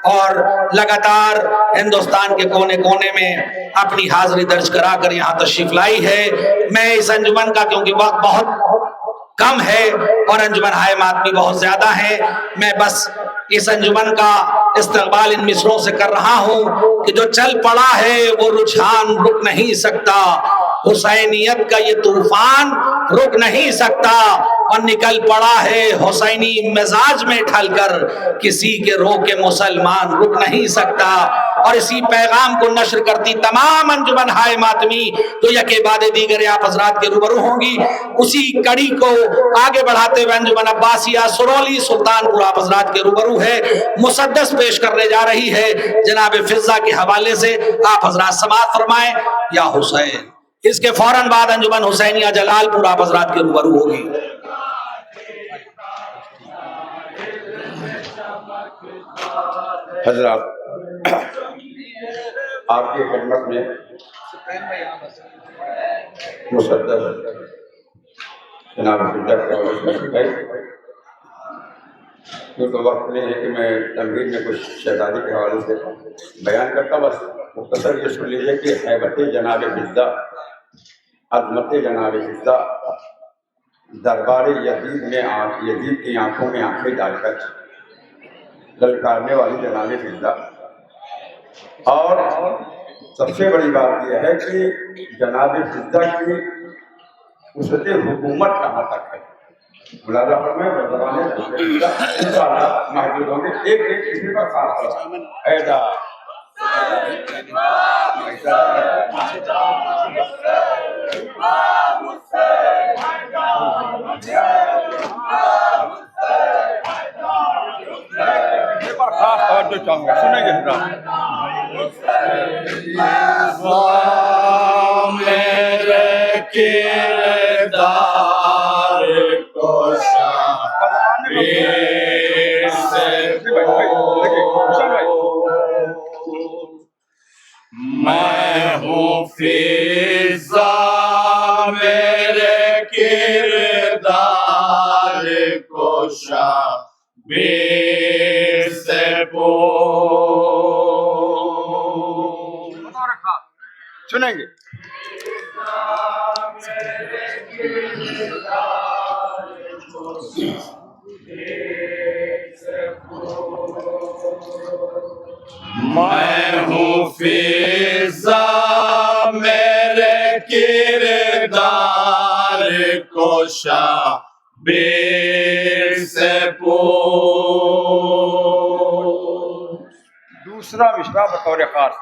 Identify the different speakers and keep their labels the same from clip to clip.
Speaker 1: और लगातार हिंदुस्तान के कोने कोने में अपनी हाजिरी दर्ज कराकर यहाँ तशरीफ लाई है। मैं इस अंजुमन का, क्योंकि वक्त बहुत कम है और अंजुमन हाय मातमी बहुत ज्यादा है, मैं बस इस अंजुमन का इस्तकबाल इन मिसरों से कर रहा हूं कि जो चल पड़ा है वो रुझान रुक नहीं सकता, हुसैनियत का ये तूफान रुक नहीं सकता, और निकल पड़ा है हुसैनी मिजाज में ढलकर, किसी के रोके मुसलमान रुक नहीं सकता। और इसी पैगाम को नश्र करती तमाम अंजुमन हाय मातमी तो यके बाद दीगर आप हजरात के रूबरू होंगी, उसी कड़ी को आगे बढ़ाते हुए अंजुमन अब्बासिया सुरौली सुल्तानपुर आप हजरात के रूबरू है, मुसद्दस पेश करने जा रही है। जनाब फिजा के हवाले से आप हजरात समाअत फरमाएं, या हुसैन। इसके फौरन बाद अंजुमन हुसैनिया जलालपुर आप हजरात के रूबरू होगी।
Speaker 2: हजरात आपकी खिदमत में मुसद्दस जनाब तो वक्त नहीं है कि मैं तमहीद में कुछ शहजादी के हवाले से बयान करता, बस मुख्तसर ये सुन लीजिए कि हैबत जनाब फिजा, अजमत जनाब फिजा, दरबार यजीद में यजीद की आंखों में आंखें डालकर ललकारने वाली जनाब फिजा। और सबसे बड़ी बात यह है कि जनाब फिजा की उसते हुकूमत कहाँ तक है, मुलाजा पर मैं इंशाअल्लाह महसूस होंगे। एक किसी का खास ऐसा खास तवज्जो चाहूंगा, सुनेंगे
Speaker 3: मेरे किरदार को मैं हूँ फिजा, मेरे किरदार को बीर से
Speaker 2: सुनेंगे।
Speaker 3: मैं हूँ फिजा, मेरे किरदार को बीर से
Speaker 2: दूसरा मिसरा बतौर खास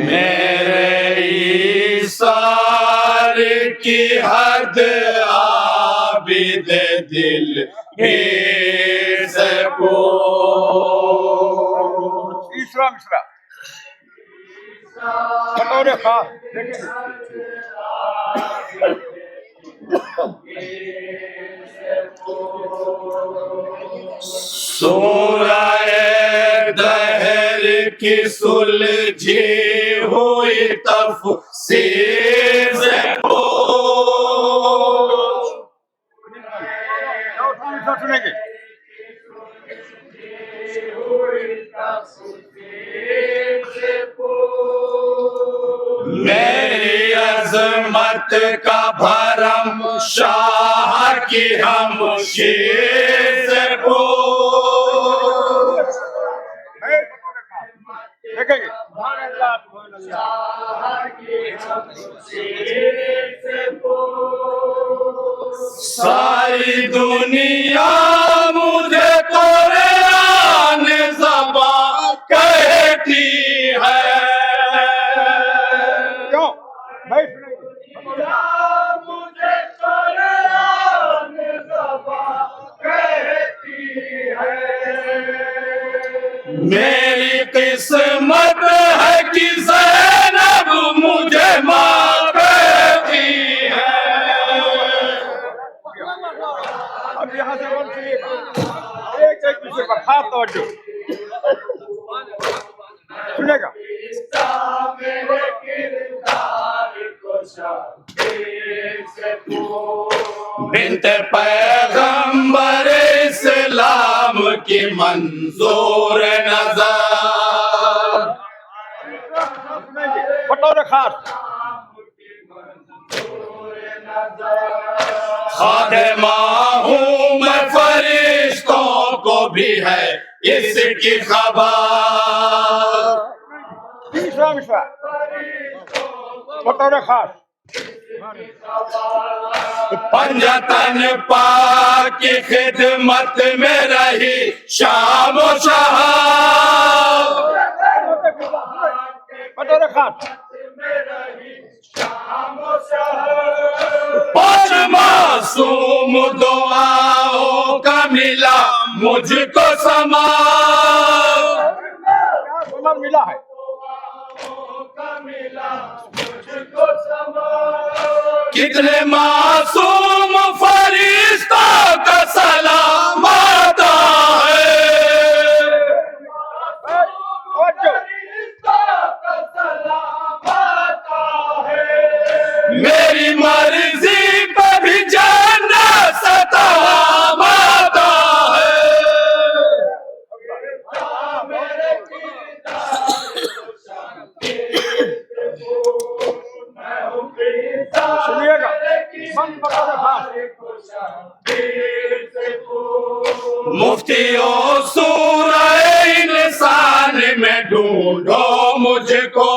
Speaker 3: मेरे ईसार की हद आबिद दिल से
Speaker 2: तीसरा मिसरा बतौर खास
Speaker 3: सूरह दहर की सुलझी हुई तफसीर से
Speaker 2: सुनेंगे।
Speaker 3: मेरी अजमत का भरम शाह की हम शेर से
Speaker 2: देखेंगे।
Speaker 3: सारी दुनिया मुझे कुरान ज़बान कहती है,
Speaker 2: क्यों भाई
Speaker 3: मुझे कुरान ज़बान कहती है। मेरी किस्मत है कि ज़ैनब मुझे माँ कहती है।
Speaker 2: अब यहाँ से बोल सुनिएगा, एक दूसरे पर खास तवज्जो सुनेगा।
Speaker 3: बिन्त पैगंबर इस्लाम की मंजूर नजर
Speaker 2: बतौर खास
Speaker 3: खादिमा हूँ मैं, फरिश्तों को भी है इसकी खबर।
Speaker 2: तीसरा विषय बतौर खास
Speaker 3: पंजतन पाक की खिदमत में रही शाम व शहाब।
Speaker 2: बतौर खास
Speaker 3: पांच मासूम दुआओं का मिला मुझको समा।
Speaker 2: क्या समझ मिला है
Speaker 3: कितने मासूम फरिश्तों का सलाम आता है। मेरी मर्जी पे भी जाना सलाम आता है।
Speaker 2: सुनिएगा मन बतौर खास
Speaker 3: मुफ्तियों सूरह इंसान में ढूंढो मुझको।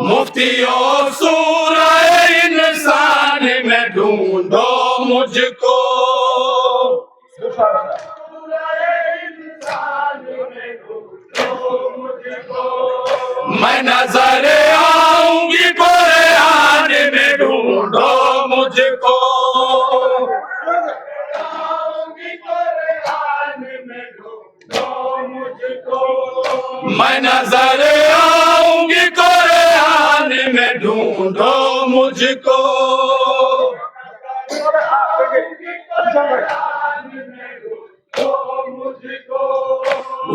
Speaker 3: मुफ्तियों सूरह इंसान में ढूंढो मुझको। मैं नजर आऊंगी कुरान में ढूंढो मुझको। मैं नजर आऊंगी कुरान में ढूंढो मुझको।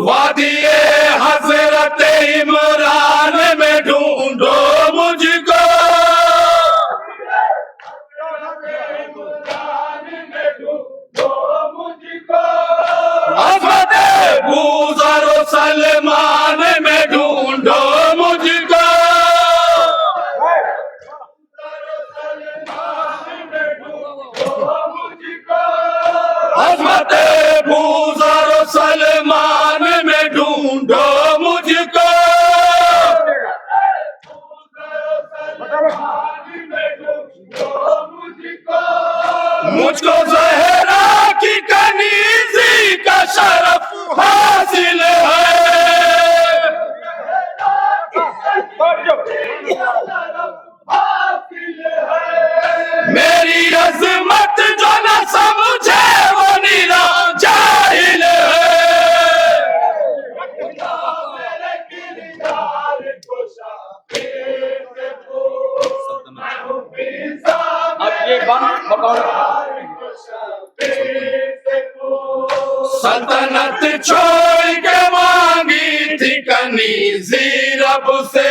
Speaker 3: वादिए हजरत इमरान में ढूंढो मुझको। अज़मत बूज़र सलमान में ढूंढो मुझको। अज़मत बूज़र सलमान में ढूंढो मुझको। मुझको ज़हरा की कनीज़ी का शरफ हासिल है। मेरी अज़मत जो न समझे वो निरा जाहिल है।
Speaker 2: अब ये बंद बतौर
Speaker 3: सल्तनत छोड़ के मांगी थी कनीज़ी रब से।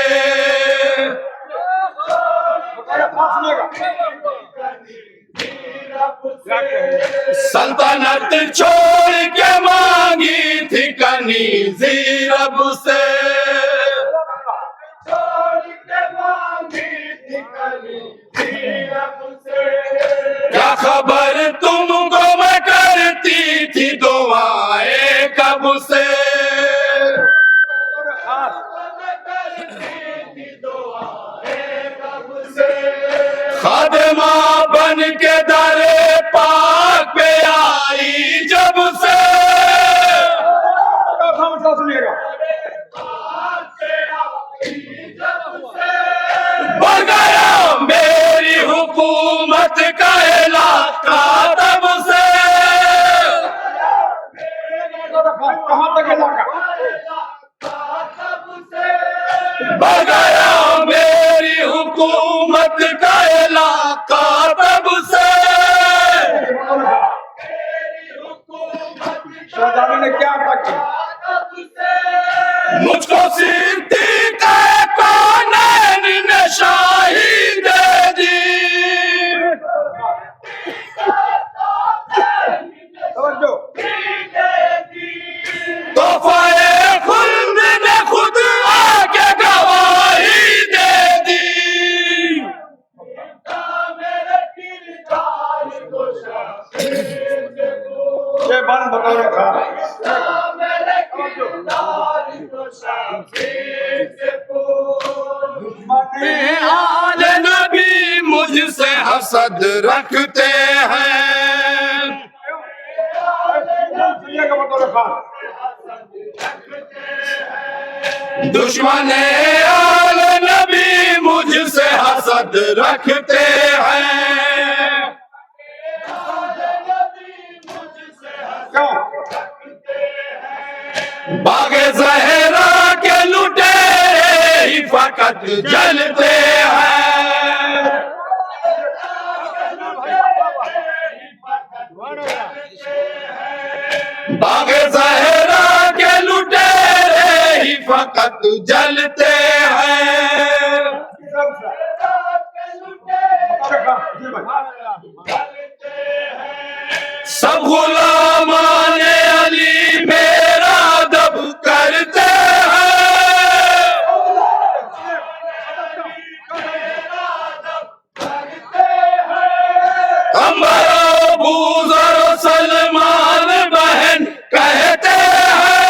Speaker 3: सल्तनत छोड़ के मांगी थी कनीज़ी रब से। क्या खबर तुमको मैं करती थी दुआएं कब से। खादिमा बन के दरे पाक पे आई जब से।
Speaker 2: सुनिएगा
Speaker 3: बढ़ गया मेरी हुकूमत का इलाका तब से।
Speaker 2: कहाँ तक इलाका
Speaker 3: बढ़ गया मेरी हुकूमत का इलाका तब से।
Speaker 2: शहजादे ने क्या अटक किया
Speaker 3: आले नबी मुझसे हसद रखते हैं। दुश्मन आले नबी मुझसे हसद रखते हैं। बागे ज़हरा के लुटेरे ही फकत जलते हैं। बागे ज़हरा के लुटेरे ही फकत जलते हैं। सब गुलामाने अली मेरा दब करते हैं। अम्बरो बूज़र सलमान बहन कहते हैं।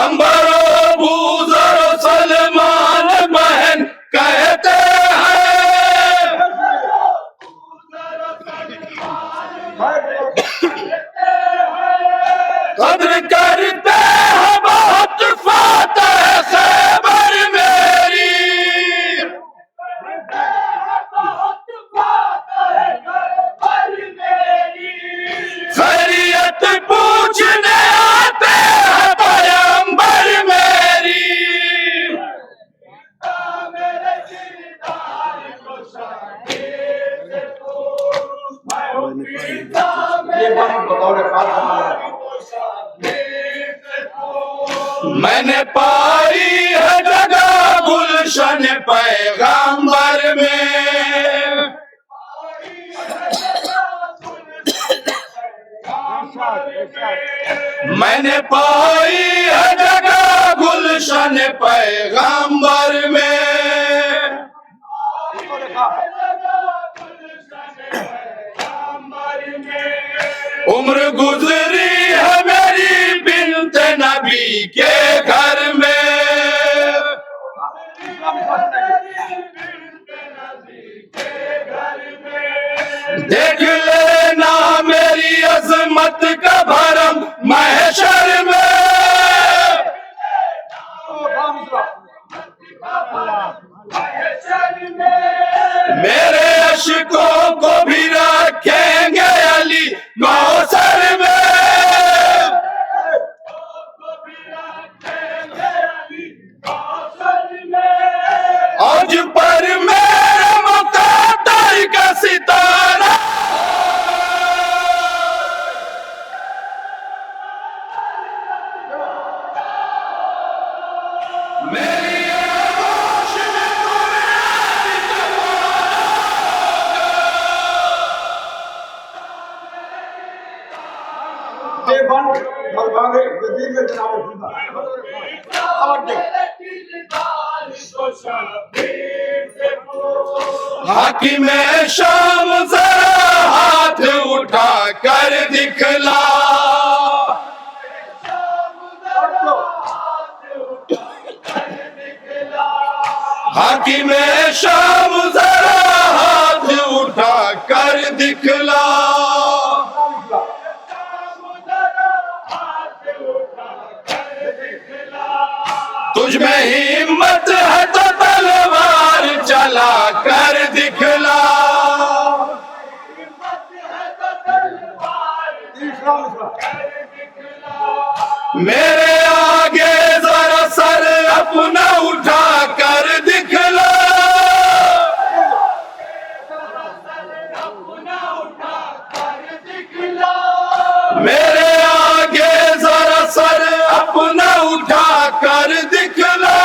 Speaker 3: अम्बरो बूज़र सलमान बहन कहते हैं। कद्र करते हैं बहुत फातह खैबर मेरी। खैरियत पूछने आते हैं पैगंबर मेरी। मैंने पाई है जगह गुलशन पैगंबर में। मैंने पाई है जगह गुलशन पैगंबर में। उम्र गुजरी है मेरी बिन्त नबी के घर में। देख लेना मेरी अजमत का भरम महशर में। मेरे अशकों को भी रखेंगे अली कौसर में। आज पर मेरे मुक़द्दर का सितारा मेरी आगोश में तुम्हें हाकिम शाम जरा हाथ उठा कर दिखला। हाकिम शाम जरा हाथ उठा कर दिखला। तुझ में हिम्मत है तो तलवार चला कर दिखला। मेरे आगे जरा सर अपना उठा कर दिखला। मेरे आगे जरा सर अपना उठा कर दिखला।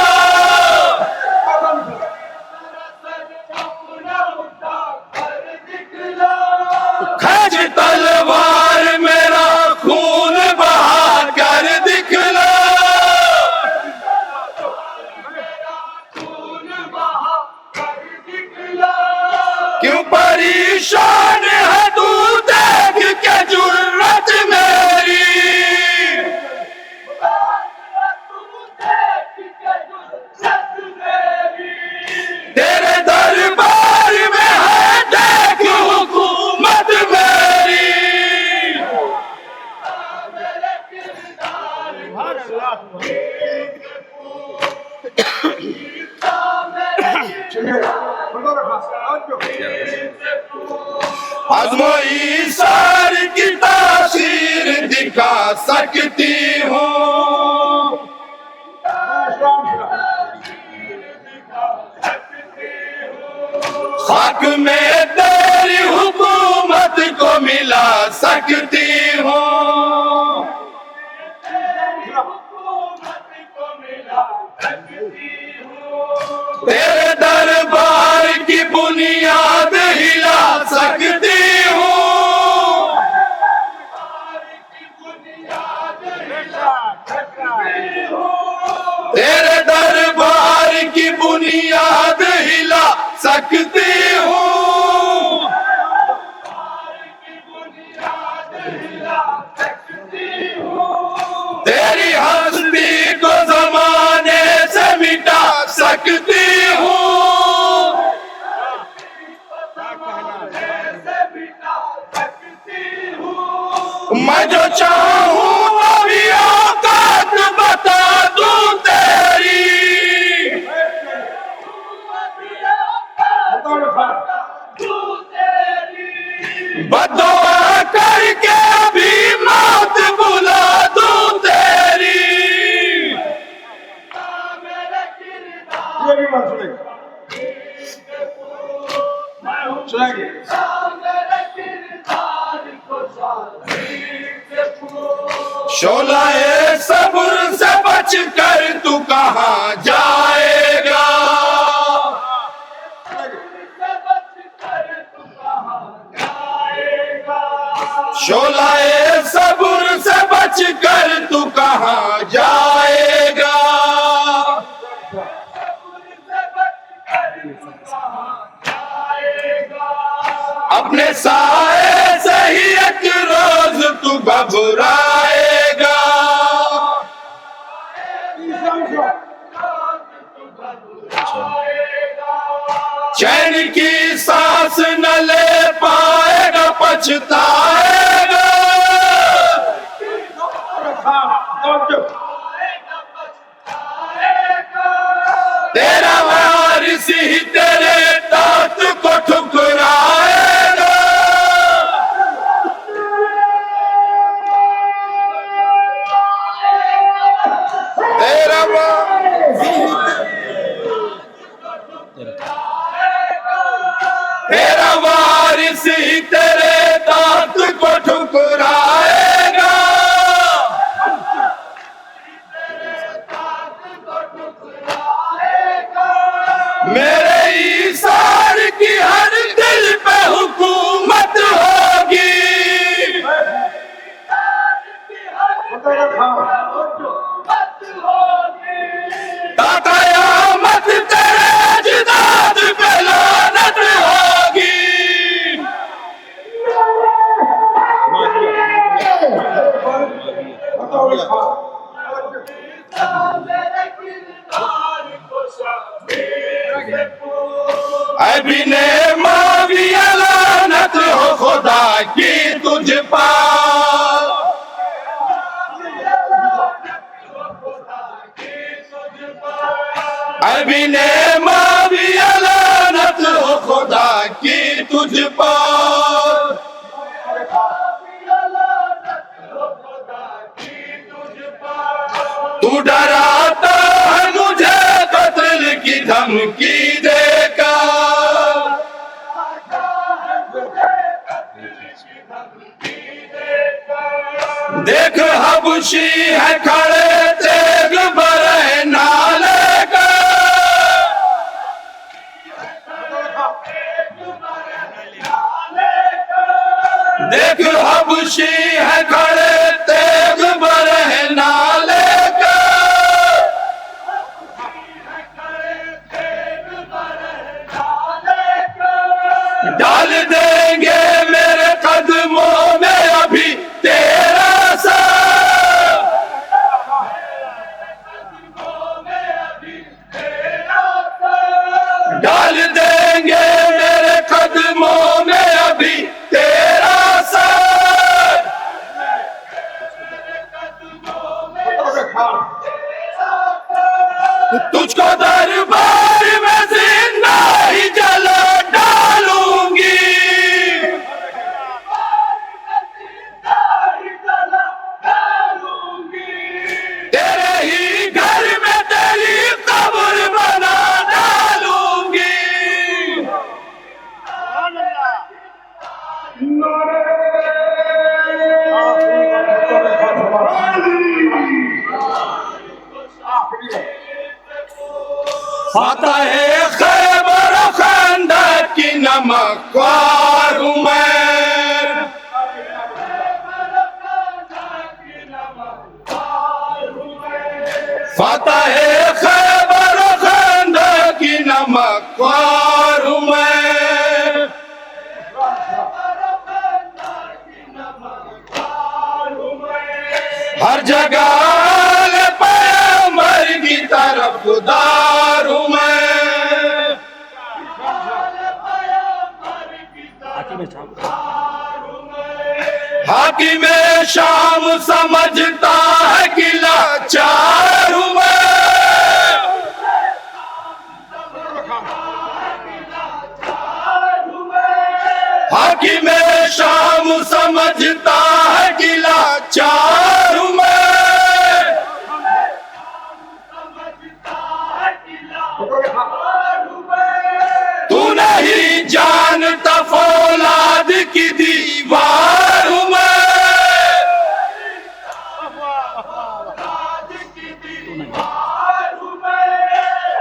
Speaker 3: खज तलवार मेरा खून बहा कर दिखला। क्यों परेशान है तू आज़्मो ईसार की तासीर दिखा सकती हूँ। खाक में तेरी हुकूमत को मिला सकती हूँ। तेरे दरबार की बुनियाद हिला सकती हूँ। तेरे दरबार की बुनियाद हिला सकती हूँ। तेरी हस्ती को ज़माने से मिटा सकती हूँ। मैं जो चाहूँ वो भी औकात बता दूँ तेरी। बदुआ करके भी मौत बुला दूँ तेरी। शोलाए सब्र से बच कर तू कहाँ जाएगा। शोलाए सब्र से बच कर तू कहाँ जाएगा। अपने साए से ही एक रोज तू घबराएगा। चैन की सांस न ले पाएगा, पछताएगा। तेरा वारिस ही तेरे तात को ठुकराएगा। तेरा वारिस ही तेरे तात को ठुकराएगा। मेरे ईसार की हर दिल पे हुकूमत होगी। क़यामत तेरे अजदाद पे लानत होगी। अभी ने माविया लानत हो खुदा की तुझ पर। अभी ने माविया लानत हो खुदा की तुझ पर। तू डराता है मुझे कत्ल की धमकी देकर। देख हबशी है खड़े तेग बरह नाले का। देख हबशी है खड़े तेग बरह नाले का। डाल देंगे मेरे कदमों में अभी तेरा सर। डाल देंगे मेरे कदमों में अभी तेरा सर। फतेह खैबर खंदक की नमकवार हूँ मैं। फतेह खैबर खंदक की नमकवार हूँ मैं। हर जगह पैगंबर की तरफदार हूँ मैं। हाकिम शाम समझता है कि लाचार हूँ मैं। हाकिम शाम समझता है कि लाचार हूँ मैं। तू नहीं जानता फौलाद की दीवार हूँ मैं।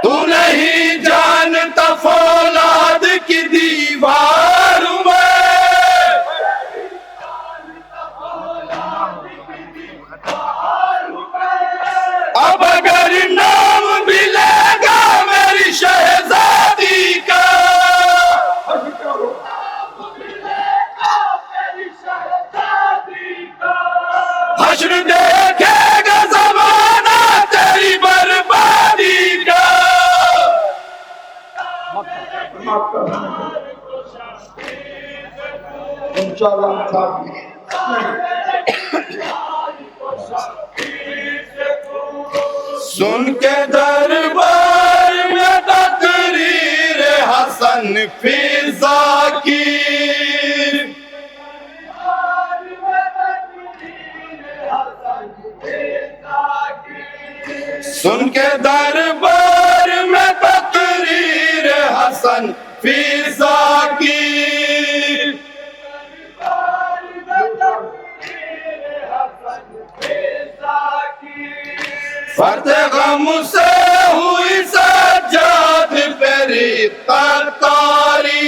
Speaker 3: तू नहीं जानता फौलाद की दीवार हूँ मैं। अब अगर नाम भी लेगा मेरी शहजादी का, हश्र देखेगा ज़माना तेरी बर्बादी का। सुन के दरबार में तकरीर हसन फिजा की, सुन के दरबार में तकरीर हसन फिजा की। फर्द गम से हुई सज्जाद पेरी तरकारी,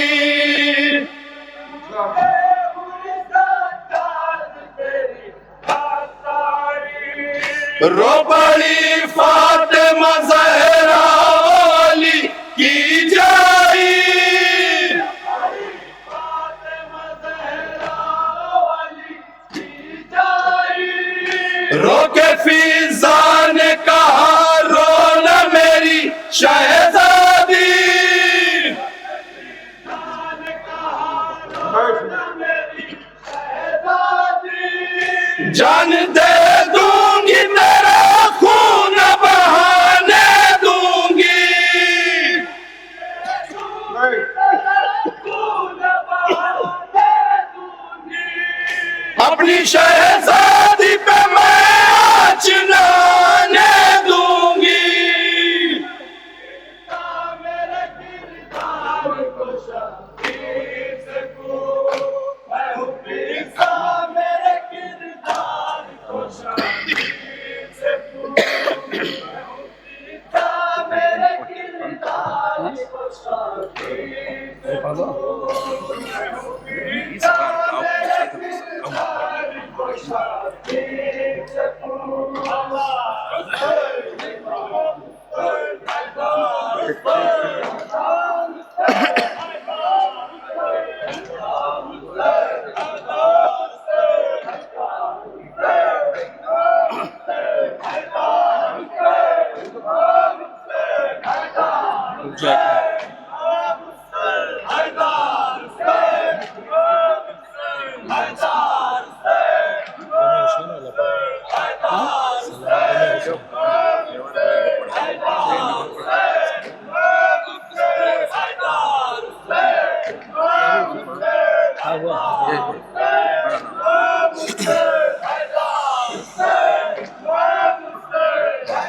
Speaker 3: रो पड़ी फातिमा ज़हरा वाली की जाई। रो के फिजा ने कहा रो न मेरी शहजादी। जान दे दूंगी तेरा खून बहाने दूंगी। अपनी शहजादी पे मैं आँच न आने दूंगी।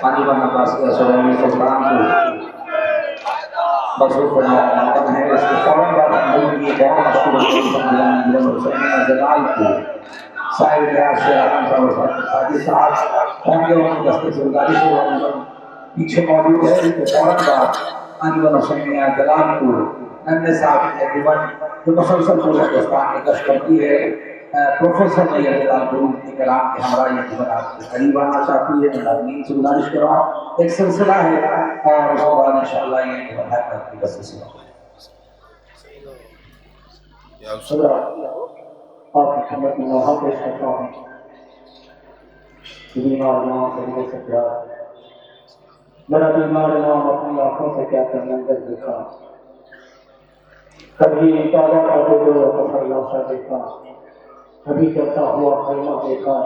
Speaker 4: पानीपत अब्बास के असवानी सुल्तान को बसों पर नाम है। इसके फौरन बाद मुल्क की बहुत मशहूर जलाल को साहिब रियाज से आराम साहब होंगे उनकी दस्ते सरकारी से पीछे मौजूद है। इसके फौरन बाद आने हुसैन जलालपुर अन्य साहब एवं जो मुसलसल पूरे हिंदुस्तान में गश्त करती है प्रोफेसर ने यह जलालपुर के कलाम के हमारा ये जीवन आपके करीब आना चाहती है। मैं अपनी से गुजारिश कर रहा हूँ, एक सिलसिला है और उसके बाद इंशाअल्लाह ये बढ़ा करती है सिलसिला आपकी खिदमत में नौहा पेश करता हूँ। बीमार नौ से प्यार मेरा बीमार नाम अपनी आंखों से क्या कर मंजर देखा, कभी ताजा करते हुए पसंदा सा देखा, कभी चलता हुआ खैमा देखा,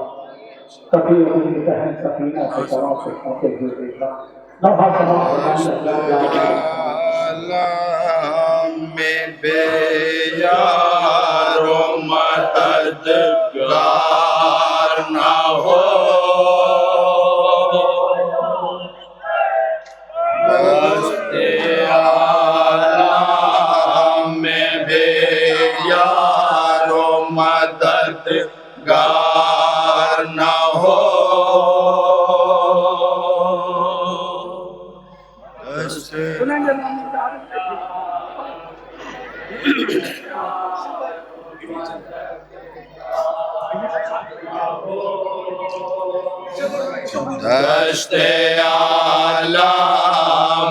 Speaker 4: कभी अपनी बहन सफीना से तरह से खाते हुए देखा। नौहा
Speaker 3: में बेयारो मददगार ना हो, दस्ते आला में बेयारो मददगार ना हो, दस्ते आला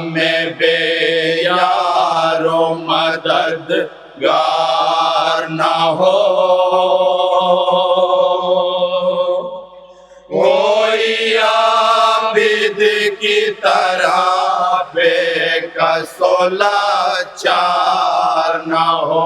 Speaker 3: में बेयारो मददगार ना हो, कोई आबिद की तरह बेकसो लाचार ना हो,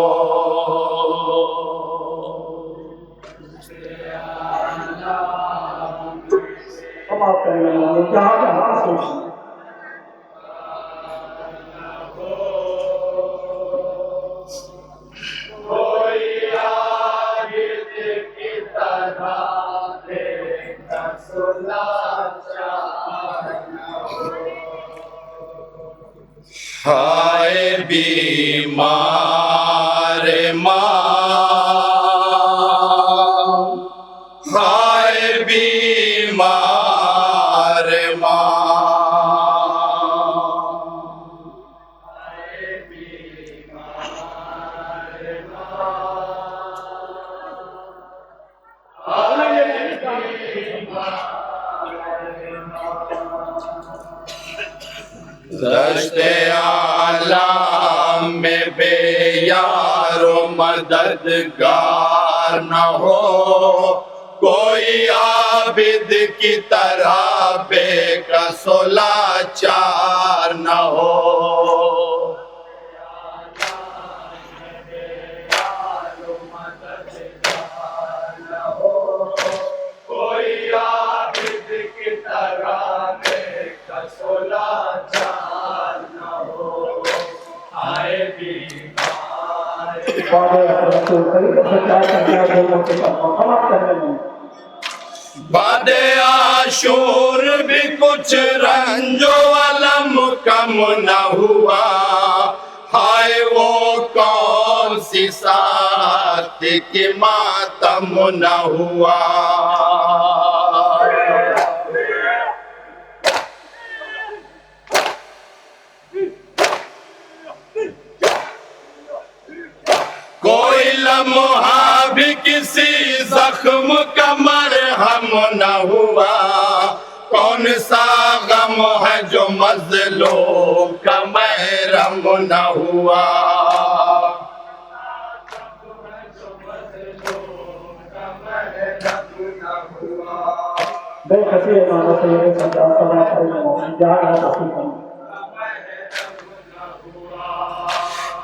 Speaker 3: हाय बीमार माँ, हाय बीमार माँ, दस्ते आला में बेयारो मददगार न हो, कोई आबिद की तरह बेकसो लाचार न हो, कोई आबिद की तरह बेकसो लाचार न हो, आए बादे आशूर भी कुछ रंजो अलम कम न हुआ, हाय वो कौन सी साथ की मातम न हुआ, कोई लम्हा भी किसी जख्म का मरहम न हुआ, कौन सा गम है जो मजलूम का महरम न हुआ,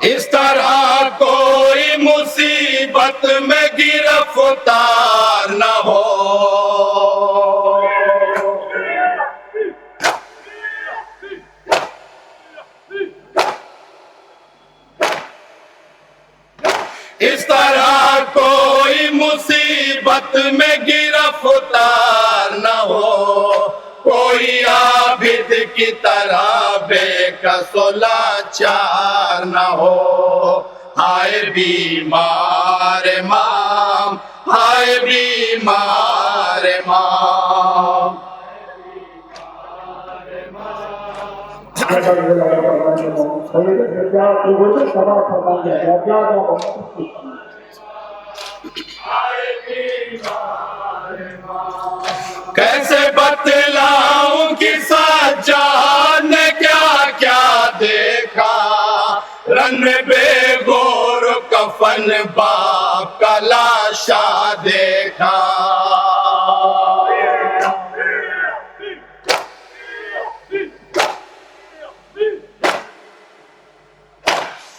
Speaker 3: इस तरह कोई मुसीबत में गिरफ्तार न हो, इस तरह कोई मुसीबत में गिरफ्तार न हो, कोई आबिद की तरह बेकसो लाचार न हो, हाय बीमार माम, हाय बीमार माम, कैसे बतलाऊं कि सज्जाद ने क्या क्या देखा, रन बेगोर कफन बाप का लाशा देखा।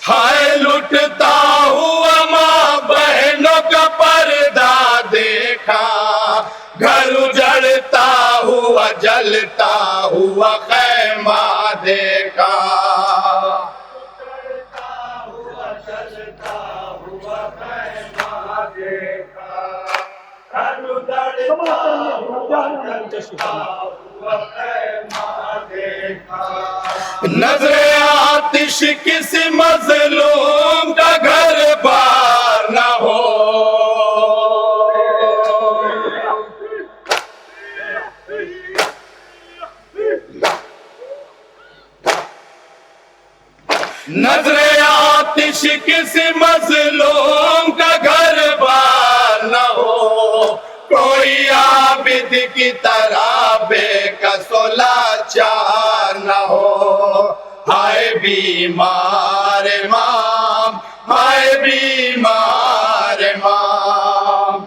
Speaker 3: हाय लुटता हुआ माँ बहनों का पर्दा देखा, घर उजड़ता हुआ जलता हुआ खैमा देखा। नजरे आतिश किसी मजलूम का घर बार न हो, नजरे आतिश किसी मजलूम का घर बार न हो। कोई आबिद की तरह बेकसो लाचार न हो। हाय बीमार माम, हाय बीमार माम,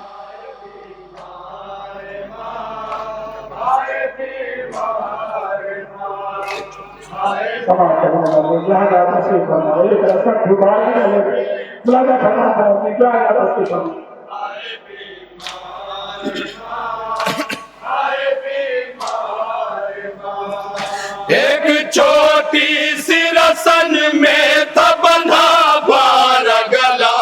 Speaker 3: एक छोटी सी रसन में था बंधा बारा गला,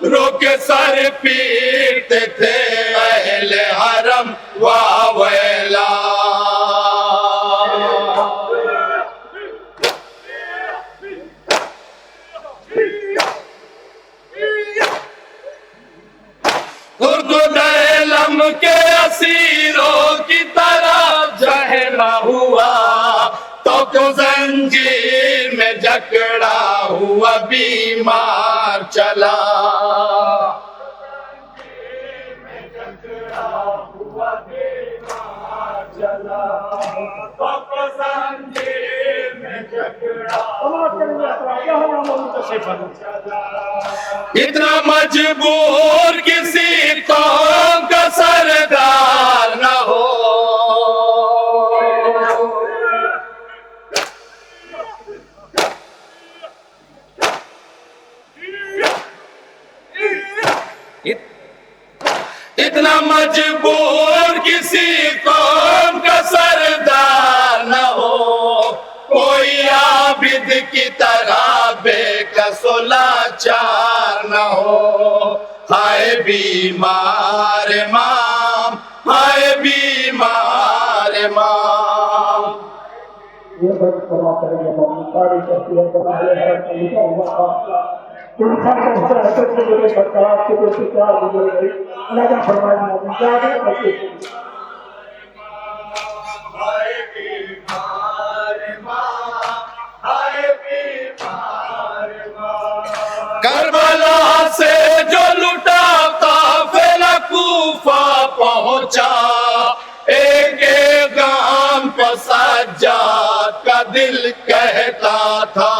Speaker 3: रोके सर पीटते थे अहले हरम वावेला। उर्दुलम के असीरों की तरह जहरा हुआ, तो जंजीर में जकड़ा हुआ बीमार चला। इतना मजबूर किसी कौम का सरदार न हो। इतना मजबूर किसी कौम का सरदार न हो। कोई आबिद की तरह बेकसो लाचार न हो। हाय बीमार माम, हाय बीमार माम। करबला से जो लुटा काफिला कूफा पहुंचा, एक एक गाम पर सज्जाद का दिल कहता था।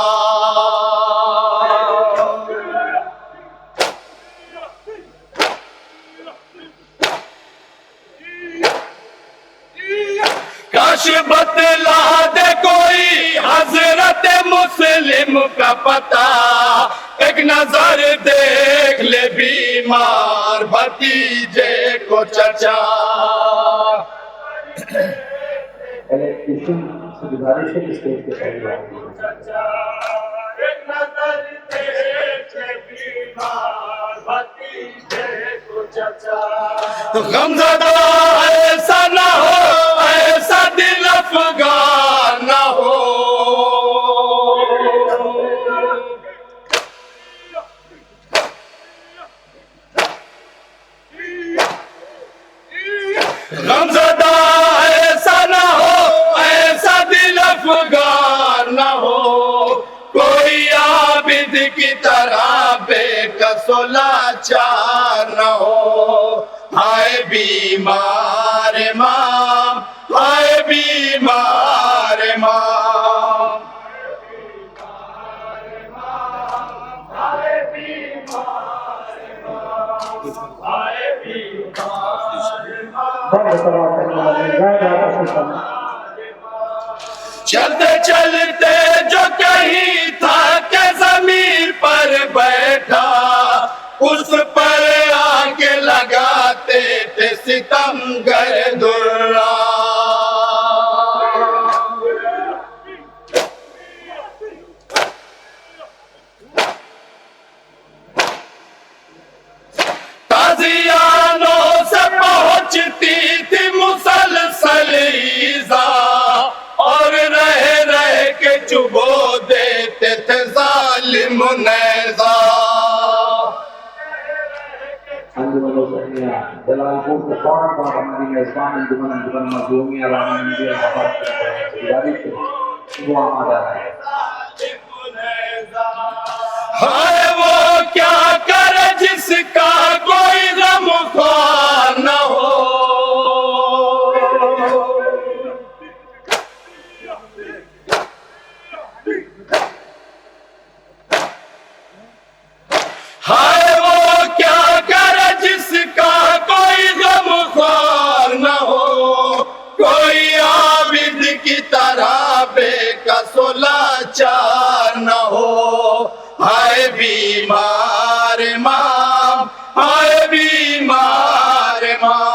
Speaker 3: काश बतला दे कोई हजरत मुस्लिम का पता, एक नजर देख ले बीमार भतीजे को चचा। गमज़दा ऐसा ना हो, ऐसा दिल अफगान ना हो। गमज़दा ऐसा ना हो, ऐसा दिल अफगान की तरह बेकसो लाचार न हो। हाय बीमार माँ, हाय बीमार माँ। चलते चलते जो कहीं था के जमीन पर बैठा, उस पर आके लगाते थे सितमगर दुर्रा। ताजियानों से पहुंचती थी मुसलसल ईज़ा, और रह रह के चुबो देते थे जालिम नेज़ा।
Speaker 4: जलालपुर के फौरन बाद हमारी मेजबान अंजुमन मखदूमिया रानी इंडिया वो आमादा है।
Speaker 3: हाय वो क्या करे जिसका कोई गमख्वार न हो। हाय वो क्या करे जिसका कोई गमख्वार न हो। कोई आबिद की तरह बेकसो लाचार न हो। हाय बीमार माँ, हाय बीमार माँ।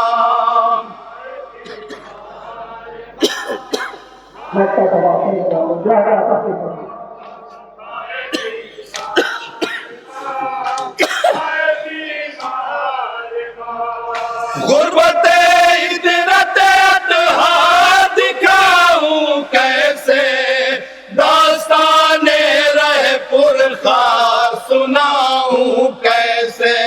Speaker 3: गुर्बते इतरते अतहा दिखाऊं कैसे, दास्ताने रहे पुरखार सुनाऊं कैसे।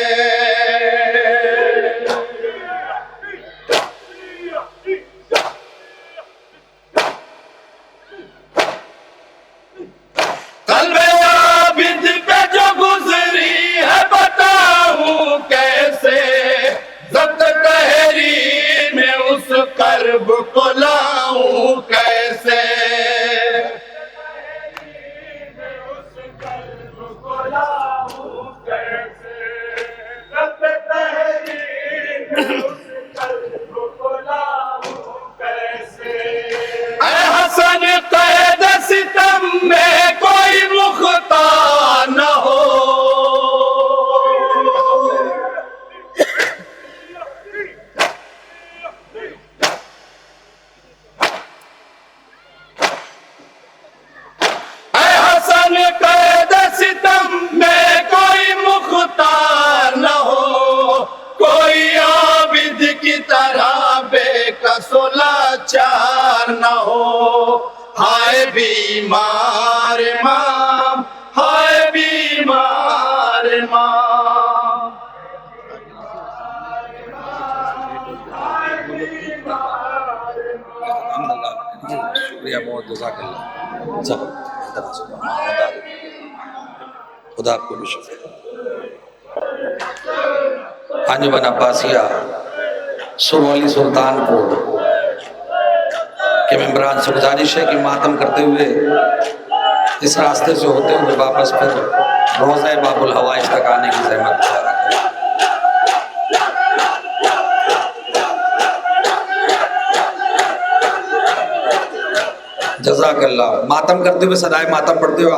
Speaker 3: कल्बे आबिद पे जो गुजरी है बताऊं कैसे, जब्त तहरीर में उस कर्ब को लाऊं कैसे। ऐ हसन कैद सितम में कोई मुख्तार न हो। ऐ हसन कैद सितम में कोई मुख्तार न हो। कोई आबिद की तरह बेकसो लाचार न हो। हाय बीमार माँ, हाय बीमार माँ।
Speaker 1: शुक्रिया बहुत, जज़ाकल्लाह। खुदा आपको भी शुक्रिया। अंजुमन अब्बासिया सुरवली सुल्तानपुर के मेंबरान से गुजारिश है कि मातम करते हुए इस रास्ते से होते हुए वापस फिर रोज़ा बाबुल हवाइज तक आने की ज़हमत करें। जज़ाकल्लाह। मातम करते हुए सदाए मातम पढ़ते हुए